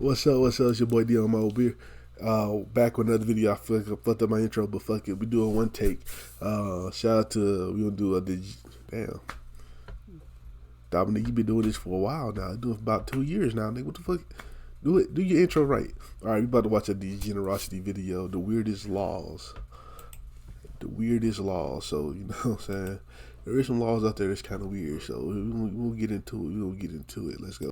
What's up? What's up? It's your boy D on my old beer. Back with another video. I fucked up my intro, but fuck it. We doing one take. Shout out to, we gonna do damn. Dominic, you been doing this for a while now. Do it for about 2 years now, nigga. What the fuck? Do it. Do your intro right. All right, we about to watch a Degenerocity video. The weirdest laws. The weirdest laws. So, you know what I'm saying? There is some laws out there that's kind of weird. So, we'll get into it. We'll get into it. Let's go.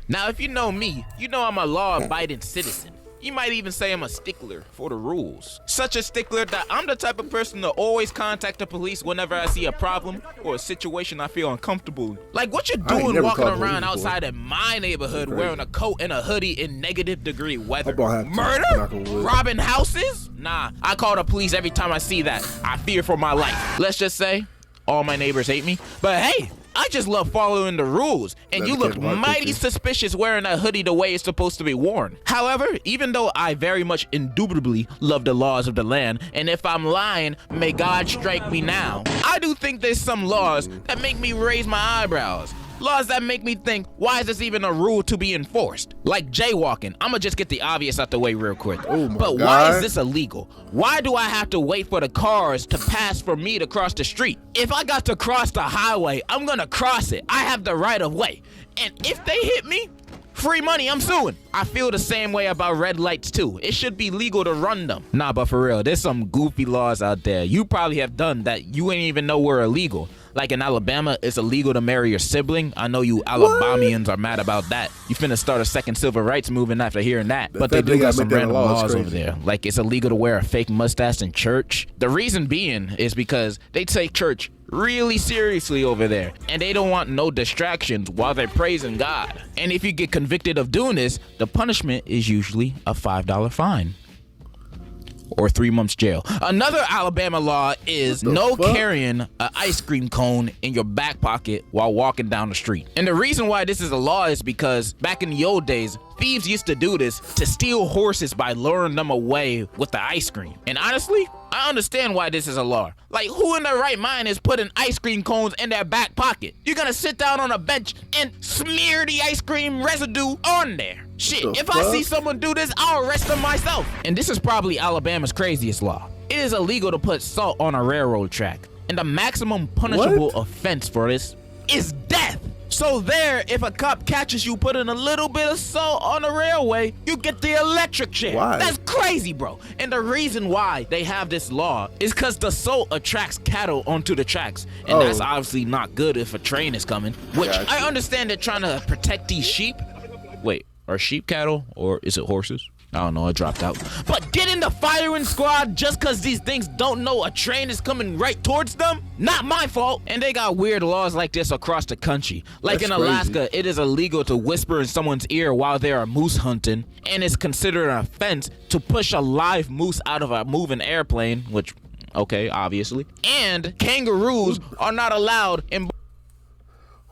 Now, if you know me, you know I'm a law-abiding citizen. You might even say I'm a stickler for the rules. Such a stickler that I'm the type of person to always contact the police whenever I see a problem or a situation I feel uncomfortable in. Like, what you doing walking around outside in my neighborhood wearing a coat and a hoodie in negative-degree weather? Murder? Robbing houses? Nah, I call the police every time I see that. I fear for my life. Let's just say all my neighbors hate me, but hey, I just love following the rules, and you look mighty suspicious wearing a hoodie the way it's supposed to be worn. However, even though I very much indubitably love the laws of the land, and if I'm lying, may God strike me now, I do think there's some laws that make me raise my eyebrows. Laws that make me think, why is this even a rule to be enforced? Like jaywalking. I'ma just get the obvious out the way real quick. But why is this illegal? Why do I have to wait for the cars to pass for me to cross the street? If I got to cross the highway, I'm gonna cross it. I have the right of way. And if they hit me, free money, I'm suing. I feel the same way about red lights too. It should be legal to run them. Nah, but for real, there's some goofy laws out there you probably have done that you ain't even know were illegal. Like in Alabama, it's illegal to marry your sibling. I know you Alabamians are mad about that. You finna start a second civil rights movement after hearing that. But they do got some random laws over there. Like it's illegal to wear a fake mustache in church. The reason being is because they take church really seriously over there, and they don't want no distractions while they're praising God. And if you get convicted of doing this, the punishment is usually a $5 fine or 3 months jail. Another Alabama law is no carrying an ice cream cone in your back pocket while walking down the street. And the reason why this is a law is because back in the old days, thieves used to do this to steal horses by luring them away with the ice cream. And honestly, I understand why this is a law. Like, who in their right mind is putting ice cream cones in their back pocket? You're gonna sit down on a bench and smear the ice cream residue on there. Shit, if I see someone do this, I'll arrest them myself. And this is probably Alabama's craziest law. It is illegal to put salt on a railroad track. And the maximum punishable offense for this is death. So there, if a cop catches you putting a little bit of salt on the railway, you get the electric chair. Why? That's crazy, bro. And the reason why they have this law is because the salt attracts cattle onto the tracks. And that's obviously not good if a train is coming, which I understand they're trying to protect these sheep. Wait, are sheep cattle or is it horses? I don't know, it dropped out. But get in the firing squad just cause these things don't know a train is coming right towards them? Not my fault. And they got weird laws like this across the country. Like in Alaska, it is illegal to whisper in someone's ear while they are moose hunting, and it's considered an offense to push a live moose out of a moving airplane, which, okay, obviously. And kangaroos are not allowed in...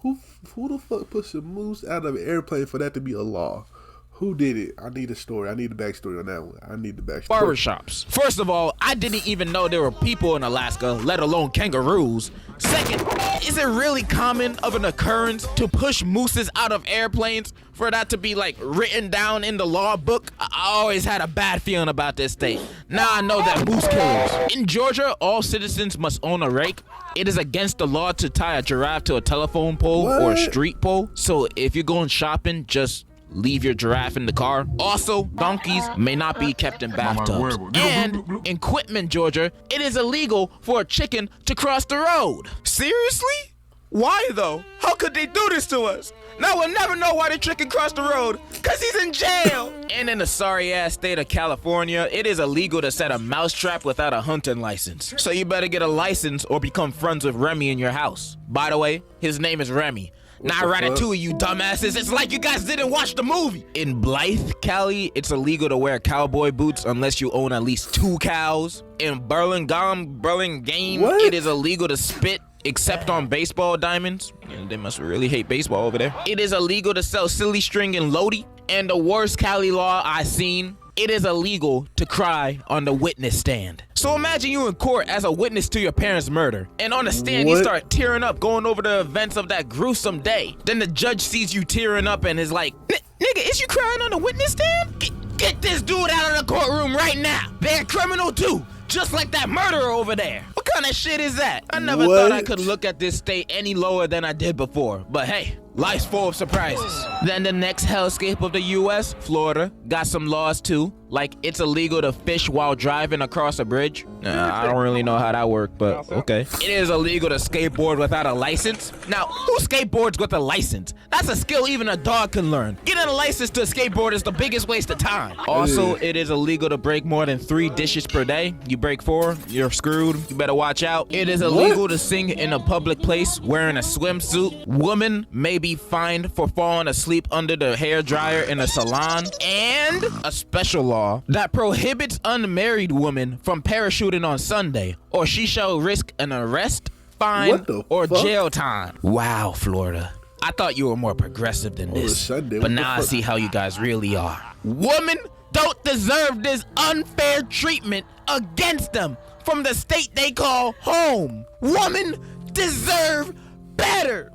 Who the fuck pushed a moose out of an airplane for that to be a law? Who did it? I need a story. I need the backstory on that one. I need the backstory. Barbershops. First of all, I didn't even know there were people in Alaska, let alone kangaroos. Second, is it really common of an occurrence to push mooses out of airplanes for that to be like written down in the law book? I always had a bad feeling about this state. Now I know that moose killers. In Georgia, all citizens must own a rake. It is against the law to tie a giraffe to a telephone pole or a street pole. So if you're going shopping, just leave your giraffe in the car. Also, donkeys may not be kept in bathtubs. And in Quitman, Georgia, it is illegal for a chicken to cross the road. Seriously? Why though? How could they do this to us? Now we'll never know why the chicken crossed the road, cause he's in jail. And in the sorry ass state of California, it is illegal to set a mousetrap without a hunting license. So you better get a license or become friends with Remy in your house. By the way, his name is Remy. Not Ratatouille, you dumbasses. It's like you guys didn't watch the movie. In Blythe, Cali, it's illegal to wear cowboy boots unless you own at least 2 cows. In Burlingame, it is illegal to spit except on baseball diamonds. And they must really hate baseball over there. It is illegal to sell silly string in Lodi. And the worst Cali law I seen it is illegal to cry on the witness stand. So imagine you in court as a witness to your parents' murder, and on the stand you start tearing up going over the events of that gruesome day. Then the judge sees you tearing up and is like, nigga, is you crying on the witness stand? Get this dude out of the courtroom right now. They're a criminal too, just like that murderer over there. What kind of shit is that? I never thought I could look at this state any lower than I did before, but hey, life's full of surprises. Then the next hellscape of the US, Florida, got some laws too, like it's illegal to fish while driving across a bridge. I don't really know how that worked, but okay. It is illegal to skateboard without a license. Now, who skateboards with a license? That's a skill even a dog can learn. Getting a license to skateboard is the biggest waste of time. Also, it is illegal to break more than 3 dishes per day. You break 4, you're screwed. You better watch out. It is illegal to sing in a public place wearing a swimsuit. Women may be fined for falling asleep under the hairdryer in a salon. And a special law that prohibits unmarried women from parachuting on Sunday, or she shall risk an arrest, fine, or jail time. Wow, Florida. I thought you were more progressive than this, but now I see how you guys really are. Women don't deserve this unfair treatment against them from the state they call home. Women deserve better.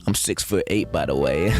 I'm 6'8", by the way.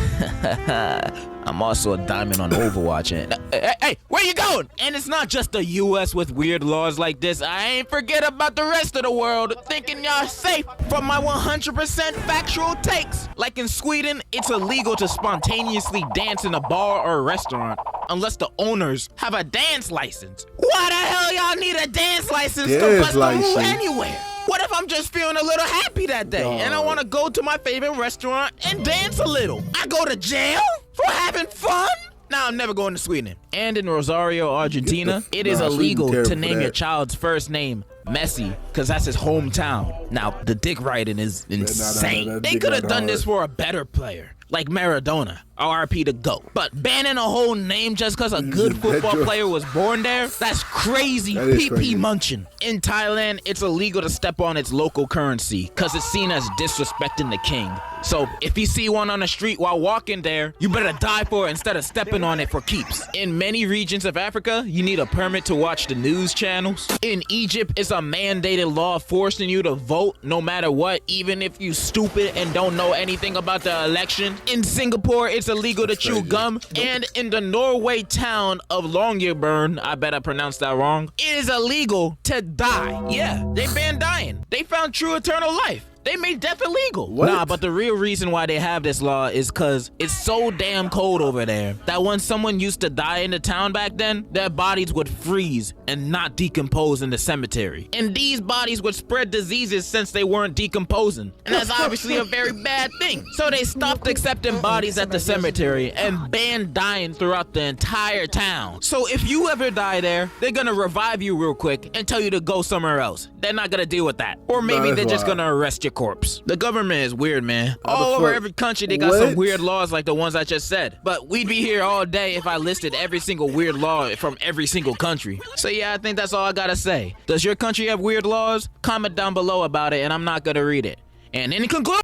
I'm also a diamond on Overwatch. And hey, where you going? And it's not just the US with weird laws like this. I ain't forget about the rest of the world thinking y'all safe from my 100% factual takes. Like in Sweden, it's illegal to spontaneously dance in a bar or a restaurant unless the owners have a dance license. Why the hell y'all need a dance license to bust a move anywhere? What if I'm just feeling a little happy that day and I want to go to my favorite restaurant and dance a little? I go to jail for having fun? Now I'm never going to Sweden. And in Rosario, Argentina, it is illegal to name your child's first name Messi, because that's his hometown. Now, the dick riding is insane. They could have done this for a better player, like Maradona, RP to GOAT. But banning a whole name just because a good football player was born there, that's crazy. PP munching. In Thailand, it's illegal to step on its local currency because it's seen as disrespecting the king. So if you see one on the street while walking there, you better die for it instead of stepping on it for keeps. In many regions of Africa, you need a permit to watch the news channels. In Egypt, it's a mandated law forcing you to vote no matter what, even if you stupid and don't know anything about the election. In Singapore, it's illegal to chew gum. And in the Norway town of Longyearbyen, I bet I pronounced that wrong, it is illegal to die. Yeah, they banned dying. They found true eternal life. They made death illegal. Nah, but the real reason why they have this law is because it's so damn cold over there that when someone used to die in the town back then, their bodies would freeze and not decompose in the cemetery. And these bodies would spread diseases since they weren't decomposing. And that's obviously a very bad thing. So they stopped accepting bodies at the cemetery and banned dying throughout the entire town. So if you ever die there, they're gonna revive you real quick and tell you to go somewhere else. They're not gonna deal with that. Or maybe they're just gonna arrest your corpse. The government is weird, man. All over every country, they got some weird laws like the ones I just said. But we'd be here all day if I listed every single weird law from every single country. So yeah, I think that's all I gotta say. Does your country have weird laws? Comment down below about it and I'm not gonna read it. And in conclusion,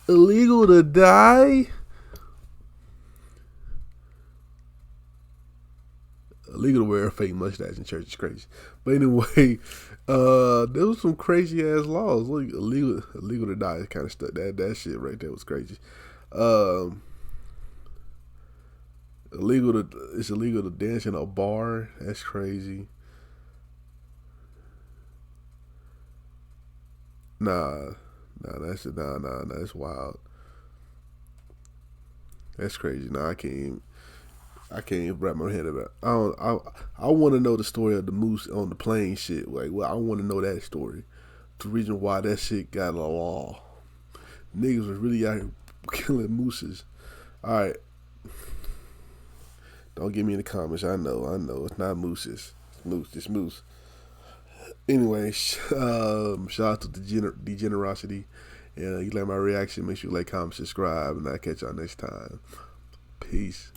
illegal to die? Illegal to wear a fake mustache in church is crazy. But anyway, there was some crazy ass laws. Like illegal to die kind of stuff. That shit right there was crazy. It's illegal to dance in a bar. That's crazy. Nah, that's wild. That's crazy. Nah, I can't even wrap my head about it. I want to know the story of the moose on the plane shit. Like, well, I want to know that story. The reason why that shit got a law. Niggas was really out here killing mooses. All right. Don't get me in the comments. I know. It's not mooses. It's moose. It's moose. Anyway, shout out to Degenerocity. And you like my reaction, make sure you like, comment, subscribe, and I'll catch y'all next time. Peace.